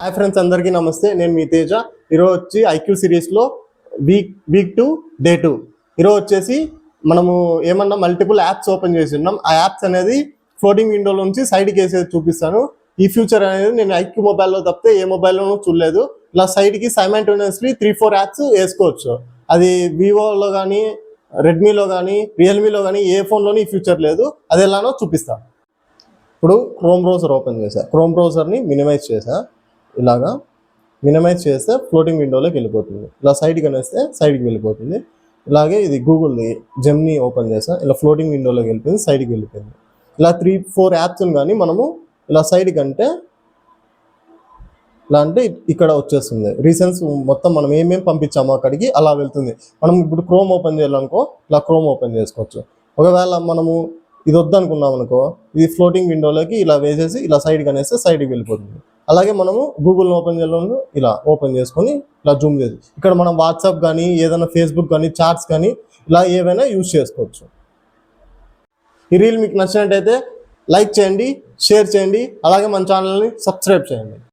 Hi friends, అందరికీ నమస్తే. నేను మీ తేజ. ఈరోజు వచ్చి ఐక్యూ సిరీస్లో వీక్ 2 డే 2. ఈరోజు వచ్చేసి మనము ఏమన్నా మల్టిపుల్ యాప్స్ ఓపెన్ చేసి ఉన్నాం. ఆ యాప్స్ అనేది ఫ్లోటింగ్ విండోలో నుంచి సైడ్కి వేసేది చూపిస్తాను. ఈ ఫ్యూచర్ అనేది నేను ఐక్యూ మొబైల్లో తప్పితే ఏ మొబైల్లోనూ చూడలేదు. ఇలా సైడ్కి సైమల్టేనియస్లీ 3-4 యాప్స్ వేసుకోవచ్చు. అది వివోలో కానీ, రెడ్మీలో కానీ, రియల్మీలో కానీ ఏ ఫోన్లోని ఈ ఫ్యూచర్ లేదు. అది ఎలానో చూపిస్తాను. ఇప్పుడు క్రోమ్ బ్రౌజర్ ఓపెన్ చేశా. క్రోమ్ బ్రౌజర్ని మినిమైజ్ చేశా. ఇలాగా మినిమైజ్ చేస్తే ఫ్లోటింగ్ విండోలోకి వెళ్ళిపోతుంది. ఇలా సైడ్కి అనేస్తే సైడ్కి వెళ్ళిపోతుంది. ఇలాగే ఇది గూగుల్ది జెమ్ని ఓపెన్ చేసా. ఇలా ఫ్లోటింగ్ విండోలోకి వెళ్ళిపోయింది, సైడ్కి వెళ్ళిపోయింది. ఇలా 3-4 యాప్స్ని కానీ మనము ఇలా సైడ్కి అంటే ఇలా అంటే ఇక్కడ వచ్చేస్తుంది. రీసెన్స్ మొత్తం మనం ఏమేమి పంపించామో అక్కడికి అలా వెళ్తుంది. మనం ఇప్పుడు క్రోమ్ ఓపెన్ చేయాలనుకో ఇలా క్రోమ్ ఓపెన్ చేసుకోవచ్చు. ఒకవేళ మనము ఇది వద్దనుకున్నాం అనుకో, ఇది ఫ్లోటింగ్ విండోలోకి ఇలా వేసేసి ఇలా సైడ్కి అనేస్తే సైడ్కి వెళ్ళిపోతుంది. అలాగే మనము గూగుల్ని ఓపెన్ చేయాలను ఇలా ఓపెన్ చేసుకొని ఇలా జూమ్ చేసి ఇక్కడ మనం వాట్సాప్ కానీ, ఏదైనా ఫేస్బుక్ కానీ, చాట్స్ కానీ ఇలా ఏవైనా యూజ్ చేసుకోవచ్చు. ఈ రీల్ మీకు నచ్చినట్టయితే లైక్ చేయండి, షేర్ చేయండి, అలాగే మన ఛానల్ని సబ్స్క్రైబ్ చేయండి.